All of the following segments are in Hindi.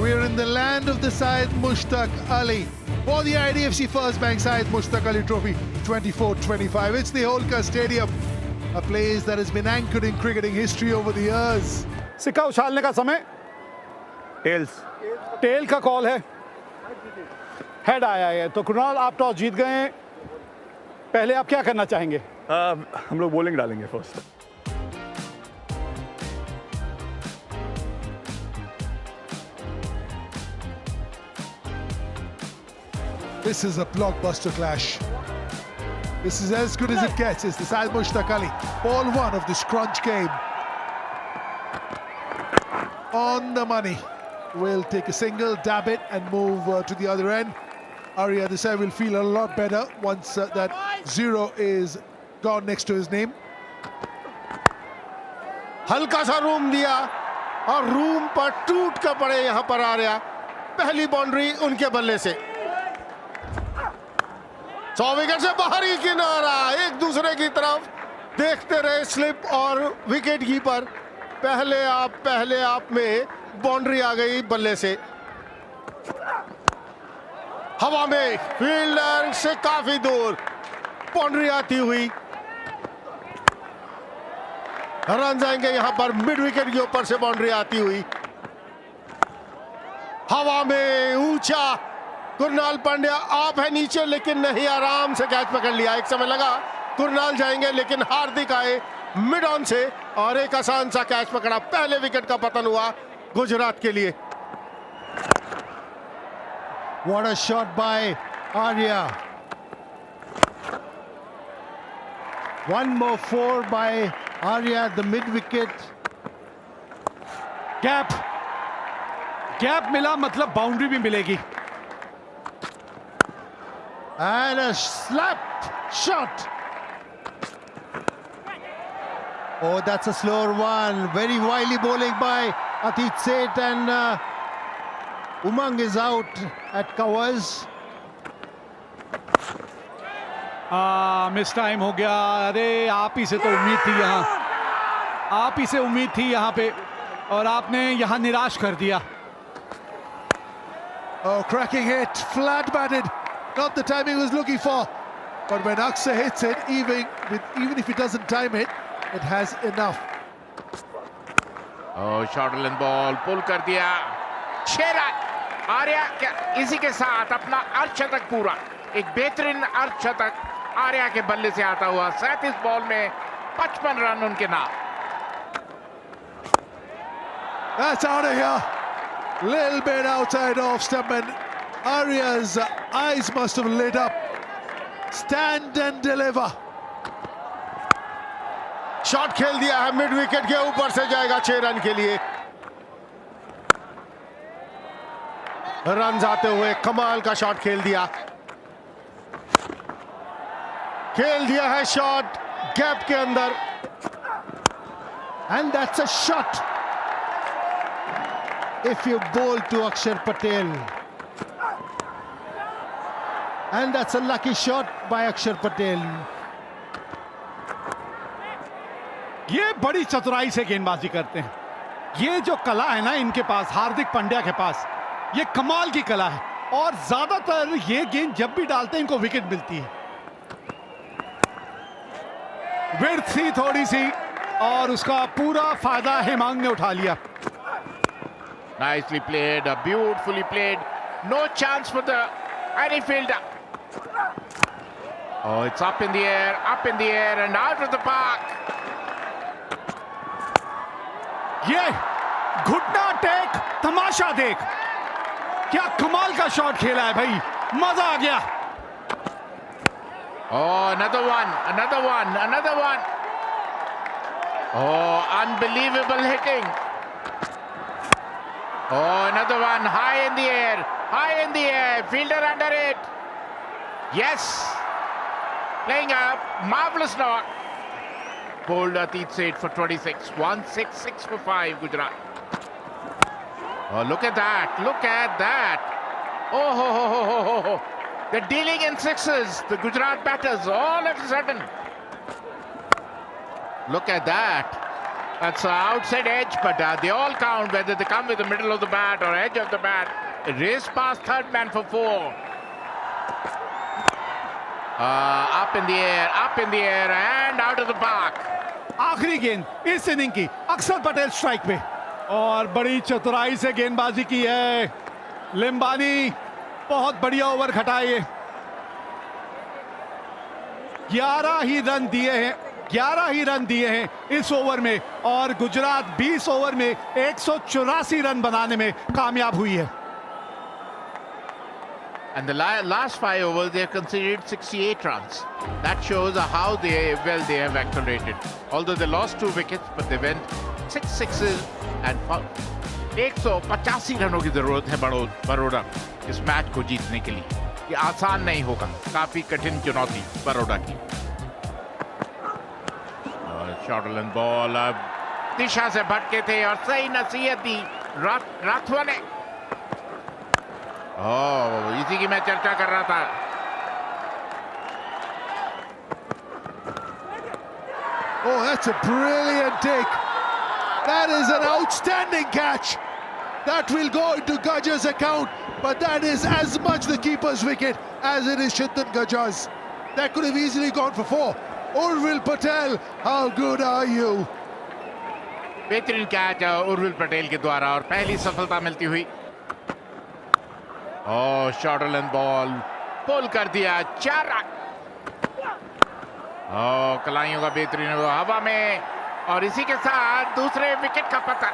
We're in the land of the Syed Mushtaq Ali for the IDFC First Bank Syed Mushtaq Ali Trophy 24-25. It's the Holkar Stadium, a place that has been anchored in cricketing history over the years. सिक्का उछालने का समय, टेल का कॉल है, हेड आया है। तो कुणाल, आप टॉस जीत गए हैं, पहले आप क्या करना चाहेंगे? हम लोग बॉलिंग डालेंगे first. This is a blockbuster clash. This is as good as it gets. It's the Syed Mushtaq Ali. Ball one of the scrunch game. On the money. Will take a single, dab it and move to the other end. Arya Desai will feel a lot better once that zero is gone next to his name. हल्का सा रूम दिया और रूम पर टूट कर पड़े यहाँ पर आर्या। पहली बाउंड्री उनके बल्ले से। 100 विकेट से बाहरी किनारा, एक दूसरे की तरफ देखते रहे स्लिप और विकेट कीपर। पहले आप में बाउंड्री आ गई बल्ले से। हवा में फील्डर से काफी दूर बाउंड्री आती हुई। रन जाएंगे यहां पर मिड विकेट के ऊपर से बाउंड्री आती हुई। हवा में ऊंचा कुरनाल पांड्या आप है नीचे, लेकिन नहीं, आराम से कैच पकड़ लिया। एक समय लगा कुरनाल जाएंगे, लेकिन हार्दिक आए मिड ऑन से और एक आसान सा कैच पकड़ा। पहले विकेट का पतन हुआ गुजरात के लिए। What a shot by Arya. One more four by Arya at the mid wicket. Gap मिला, मतलब बाउंड्री भी मिलेगी। And a slap shot. Oh, that's a slower one. Very wily bowling by Atit Seth, and Umang is out at covers. Miss time हो गया। अरे आप ही से तो उम्मीद थी आप ही से उम्मीद थी यहाँ पे, और आपने यहाँ निराश कर दिया। Oh, cracking hit, flat batted. Not the time he was looking for. But when Aksa hits it, even if he doesn't time it, it has enough. Oh, short and ball, pull कर दिया। 6 रन। आर्या इसी के साथ अपना अर्धशतक पूरा, एक बेहतरीन अर्धशतक आर्या के बल्ले से आता हुआ। 37 बॉल में 55 रन उनके नाम। That's out of here. Little bit outside off stump, and Arya's eyes must have lit up. Stand and deliver. Shot खेल दिया है, मिड विकेट के ऊपर से जाएगा 6 रन के लिए। रन आते हुए कमाल का शॉट खेल दिया है शॉट गैप के अंदर। And that's a shot. If you bowl to Akshar Patel. And that's a lucky shot by Akshar Patel. ये बड़ी चतुराई से गेंदबाजी करते हैं। ये जो कला है ना इनके पास, हार्दिक पांड्या के पास, ये कमाल की कला है। और ज्यादातर ये गेंद जब भी डालते हैं इनको विकेट मिलती है। विड्थ थी थोड़ी सी और उसका पूरा फायदा हेमांग ने उठा लिया। Nicely played, beautifully played. No chance for the any fielder. Oh, it's up in the air and out of the park. ये घुटना टेक, तमाशा देख, क्या कमाल का शॉट खेला है भाई, मजा आ गया। Oh, another one. Oh, unbelievable hitting. Oh, another one, high in the air, fielder under it. Yes, playing a marvelous knock. Bowled Atit Seth for 26, 166 for 5 Gujarat. Oh, look at that. Oh. They're dealing in sixes, the Gujarat batters, all of a sudden. Look at that. That's outside edge, but they all count, whether they come with the middle of the bat or edge of the bat. Race past third man for 4. Up in the air and out of the park. आखिरी गेंद इस इनिंग की, अक्षर पटेल स्ट्राइक पे और बड़ी चतुराई से गेंदबाजी की है लिम्बानी। बहुत बढ़िया ओवर घटा ये। 11 ही रन दिए हैं इस ओवर में और गुजरात 20 ओवर में 184 रन बनाने में कामयाब हुई है। And the last 5 overs, they have conceded 68 runs. That shows how well they have accelerated. Although they lost 2 wickets, but they went 6 sixes and 185 रनों की जरूरत है बड़ौदा इस मैच को जीतने के लिए। ये आसान नहीं होगा, काफी कठिन चुनौती बड़ौदा की। शॉर्ट लेंथ बॉल, दिशा से भटके थे और सही नसीहत दी राठवा ने। इसी की मैं चर्चा कर रहा था। Oh, that's a brilliant take. That is an outstanding catch. That will go into Gajjar's account, but that is as much the keeper's wicket as it is Chintan Gajjar's. That could have easily gone for 4. Urvil Patel, how good are you? बेहतरीन कैच उर्विल पटेल के द्वारा और पहली सफलता मिलती हुई। शॉर्ट लेंथ बॉल पुल कर दिया 4 रन। कलाइयों का बेहतरीन हवा में और इसी के साथ दूसरे विकेट का पता।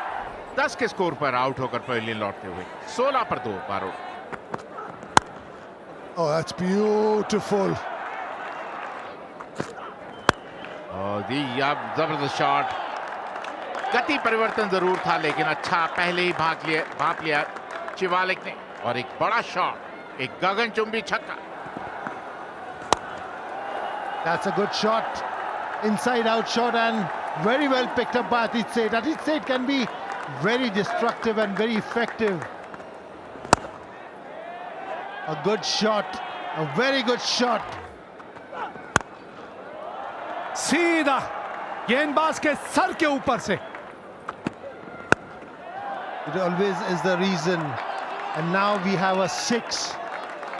10 के स्कोर पर आउट होकर पवेलियन लौटते हुए 16 पर 2 बारो। Oh, that's beautiful. जबरदस्त शॉट। गति परिवर्तन जरूर था लेकिन अच्छा पहले ही भाप लिया शिवालिक ने और एक बड़ा शॉट, एक गगनचुंबी छक्का। That's a good shot, inside out shot and very well picked up by Atit Seth. Atit Seth can be very destructive and very effective. A good shot, a very good shot. सीधा गेंदबाज के सर के ऊपर से। It always is the reason. And now we have a 6.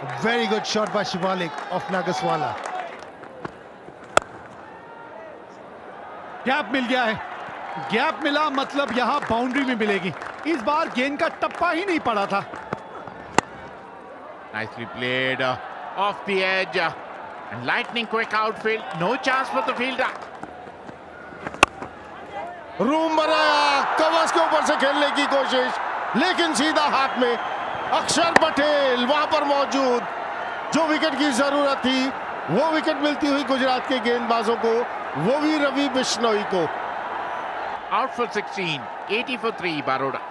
A very good shot by Shivalik of Nagaswala. Gap मिल गया है, गैप मिला मतलब यहां बाउंड्री में मिलेगी। इस बार गेंद का टप्पा ही नहीं पड़ा था। Nicely played off the edge and lightning quick outfield. No chance for the fielder. Room बनाया, कवच के ऊपर से खेलने की कोशिश लेकिन सीधा हाथ में। अक्षर पटेल वहां पर मौजूद। जो विकेट की जरूरत थी वो विकेट मिलती हुई गुजरात के गेंदबाजों को, वो भी रवि बिश्नोई को। Out for 16, 80 for 3 Baroda.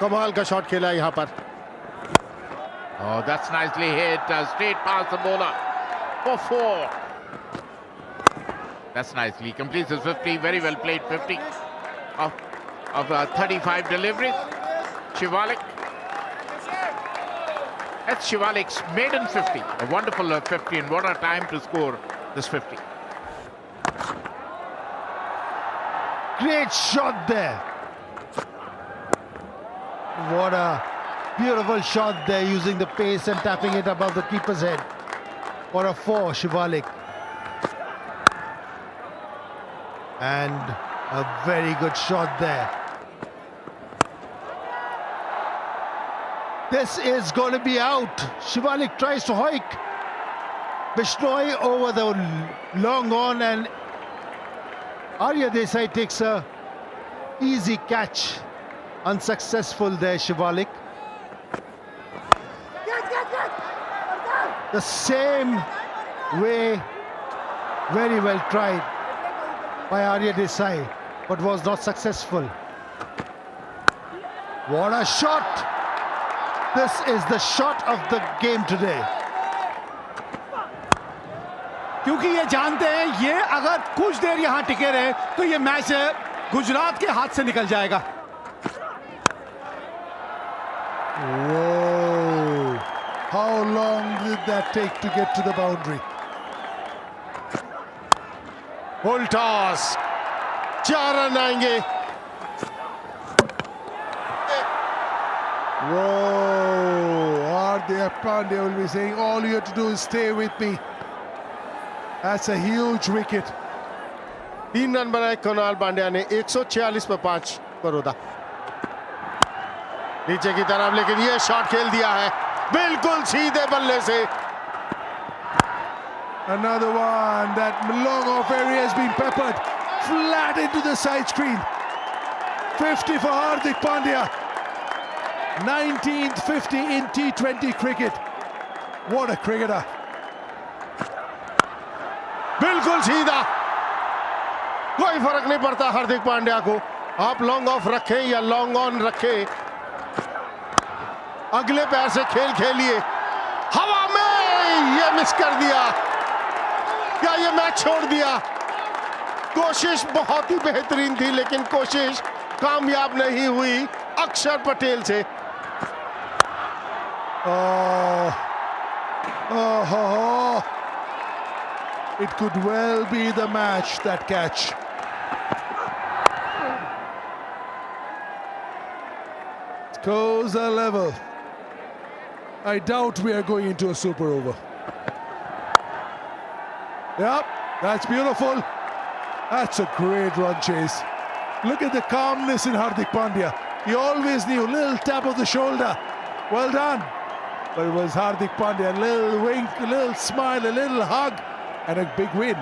कमाल का शॉट खेला यहां पर। That's nicely hit, straight past the bowler for 4. That's nicely. He completes his 50. Very well played 50 of 35 deliveries. Shivalik. That's Shivalik's maiden 50. A wonderful 50 and what a time to score this 50. Great shot there. What a beautiful shot there, using the pace and tapping it above the keeper's head. For a 4, Shivalik. And a very good shot there. This is going to be out. Shivalik tries to hoik. Bishnoi over the long on and Arya Desai takes a easy catch. Unsuccessful there, Shivalik. The same way, very well tried by Arya Desai, but was not successful. What a shot! This is the shot of the game today. क्योंकि ये जानते हैं ये अगर कुछ देर यहां टिके रहे तो ये मैच गुजरात के हाथ से निकल जाएगा। Whoa! How long did that take to get to the boundary? Full toss, 4 run आएंगे। Whoa, Hardik Pandya will be saying, all you have to do is stay with me. That's a huge wicket. 3 run बनाए कुणाल पांड्या ने, 146 पर 5 बड़ौदा। नीचे की तरफ, लेकिन ये शॉट खेल दिया है बिल्कुल सीधे बल्ले से। Another one. That long off area has been peppered flat into the side screen. 50 for Hardik Pandya. 19th 50 in T20 cricket. What a cricketer. बिल्कुल सीधा, कोई फर्क नहीं पड़ता हार्दिक पांड्या को। आप लॉन्ग ऑफ रखें या लॉन्ग ऑन रखें, अगले पैर से खेल खेलिए। हवा में ये मिस कर दिया, क्या ये मैच छोड़ दिया? कोशिश बहुत ही बेहतरीन थी, लेकिन कोशिश कामयाब नहीं हुई अक्षर पटेल से। It could well be the match, that catch. Scores are level. I doubt we are going into a super over. Yep, that's beautiful. That's a great run chase. Look at the calmness in Hardik Pandya. He always knew, little tap of the shoulder. Well done. But it was Hardik Pandya, a little wink, a little smile, a little hug, and a big win.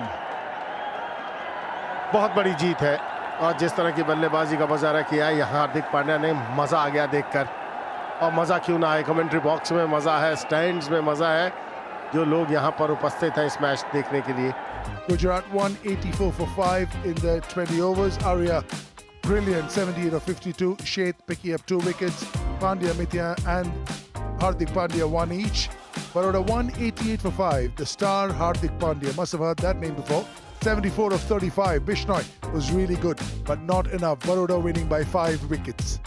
बहुत बड़ी जीत है, और जिस तरह की बल्लेबाजी का मुजाहरा किया है यहाँ हार्दिक पांड्या ने, मजा आ गया देखकर। और मजा क्यों ना आए, कमेंट्री बॉक्स में मजा है, स्टैंड्स में मजा है, जो लोग यहाँ पर उपस्थित हैं इस मैच देखने के लिए। Gujarat won 84 for 5 in the 20 overs. Arya, brilliant, 78 of 52. Sheth picking up 2 wickets. Pandya, Mithya and Hardik Pandya won each. Baroda won 88 for 5. The star Hardik Pandya, must have heard that name before. 74 of 35. Bishnoi was really good, but not enough. Baroda winning by 5 wickets.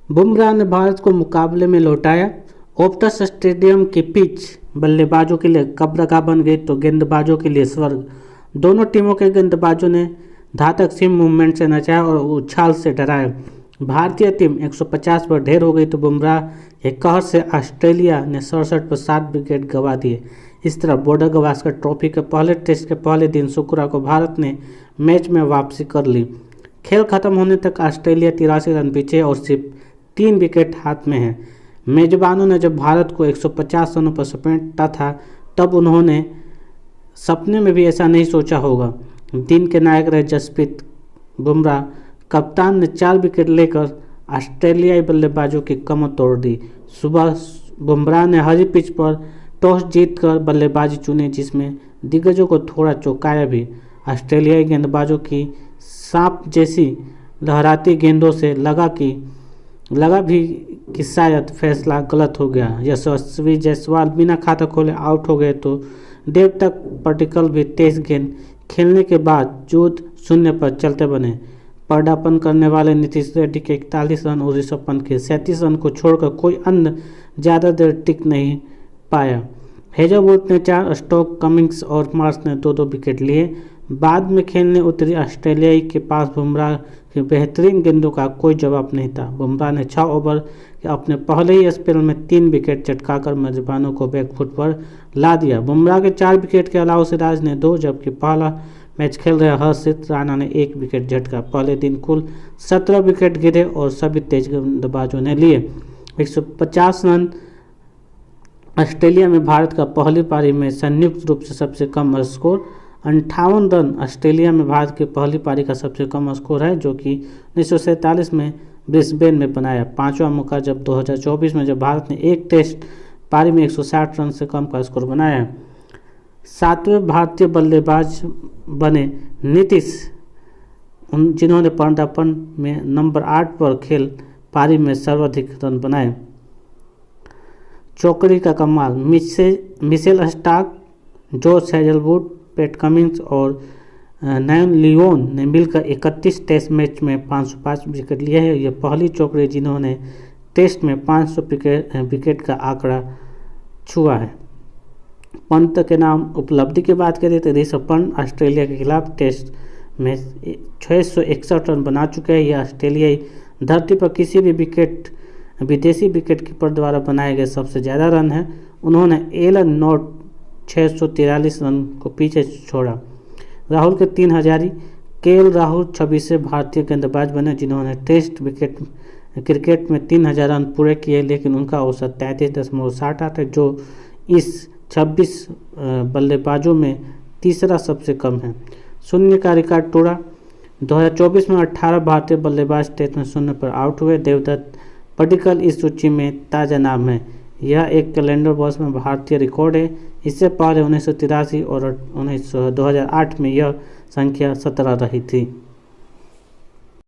Bumrah ने भारत को मुकाबले में लौटाया। ओप्टस स्टेडियम की पिच बल्लेबाजों के लिए कब्रगाह बन गई तो गेंदबाजों के लिए स्वर्ग। दोनों टीमों के गेंदबाजों ने घातक सीम मूवमेंट से नचाया और उछाल से डराया। भारतीय टीम 150 पर ढेर हो गई तो बुमराह के कहर से ऑस्ट्रेलिया ने 67 पर 7 विकेट गंवा दिए। इस तरह बॉर्डर गवास्कर ट्रॉफी के पहले टेस्ट के पहले दिन शुक्रवार को भारत ने मैच में वापसी कर ली। खेल खत्म होने तक ऑस्ट्रेलिया 83 रन पीछे और सिर्फ 3 विकेट हाथ में है। मेजबानों ने जब भारत को 150 रनों पर समेटा था तब उन्होंने सपने में भी ऐसा नहीं सोचा होगा। दिन के नायक रहे जसप्रीत बुमराह कप्तान ने 4 विकेट लेकर ऑस्ट्रेलियाई बल्लेबाजों की कमर तोड़ दी। सुबह बुमराह ने हरी पिच पर टॉस जीतकर बल्लेबाजी चुनी, जिसमें दिग्गजों को थोड़ा चौंकाया भी। ऑस्ट्रेलियाई गेंदबाजों की सांप जैसी लहराती गेंदों से लगा भी कि शायद फैसला गलत हो गया। यशस्वी जायसवाल बिना खाता खोले आउट हो गए तो देवदत्त पडिक्कल भी तेज गेंद खेलने के बाद 0 पर चलते बने। पदार्पण करने वाले नीतीश रेड्डी के 41 रन और ऋषभ पंत के 37 रन को छोड़कर कोई अन्य ज़्यादा देर टिक नहीं पाया। हेजलवुड ने 4, स्टोक, कमिंस और मार्श ने 2-2 विकेट लिए। बाद में खेलने उतरी ऑस्ट्रेलियाई के पास बुमराह की बेहतरीन गेंदों का कोई जवाब नहीं था। बुमराह ने 6 ओवर के अपने पहले ही स्पेल में 3 विकेट चटकाकर मेजबानों को बैकफुट पर ला दिया। बुमराह के 4 विकेट के अलावा सिराज ने 2, जबकि पहला मैच खेल रहे हर्षित राणा ने 1 विकेट झटका। पहले दिन कुल 17 विकेट गिरे और सभी तेज गेंदबाजों ने लिए। 150 रन ऑस्ट्रेलिया में भारत का पहली पारी में संयुक्त रूप से सबसे कम स्कोर। 58 रन ऑस्ट्रेलिया में भारत की पहली पारी का सबसे कम स्कोर है, जो कि 1947 में ब्रिस्बेन में बनाया। 5वां मौका जब 2024 में जब भारत ने एक टेस्ट पारी में 160 रन से कम का स्कोर बनाया। 7वें भारतीय बल्लेबाज बने नीतीश, जिन्होंने पदार्पण में नंबर 8 पर खेल पारी में सर्वाधिक रन बनाए। चौकड़ी का कमाल, Mitchell Starc, George Hazlewood, PAT Cummins और नैन लियोन ने मिलकर 31 टेस्ट मैच में 505 विकेट लिए हैं। ये पहली चौकड़ी जिन्होंने टेस्ट में 500 विकेट का आंकड़ा छुआ है। पंत के नाम उपलब्धि की बात करें तो ऋषभ पंत ऑस्ट्रेलिया के खिलाफ टेस्ट में 661 रन बना चुके हैं। यह ऑस्ट्रेलियाई धरती पर किसी भी विदेशी विकेटकीपर द्वारा बनाए गए सबसे ज़्यादा रन है। उन्होंने एलन नॉट 643 रन को पीछे छोड़ा। राहुल के 3000 केएल राहुल 26वें भारतीय गेंदबाज बने जिन्होंने टेस्ट क्रिकेट में 3000 रन पूरे किए, लेकिन उनका औसत 33.68 है जो इस 26 बल्लेबाजों में तीसरा सबसे कम है। शून्य का रिकॉर्ड तोड़ा। 2024 में 18 भारतीय बल्लेबाज टेस्ट में शून्य पर आउट हुए। देवदत्त पडिक्कल इस सूची में ताज़ा नाम है। यह एक कैलेंडर वर्ष में भारतीय रिकॉर्ड है। इससे पहले 1983 और 2008 में यह संख्या 17 रही थी।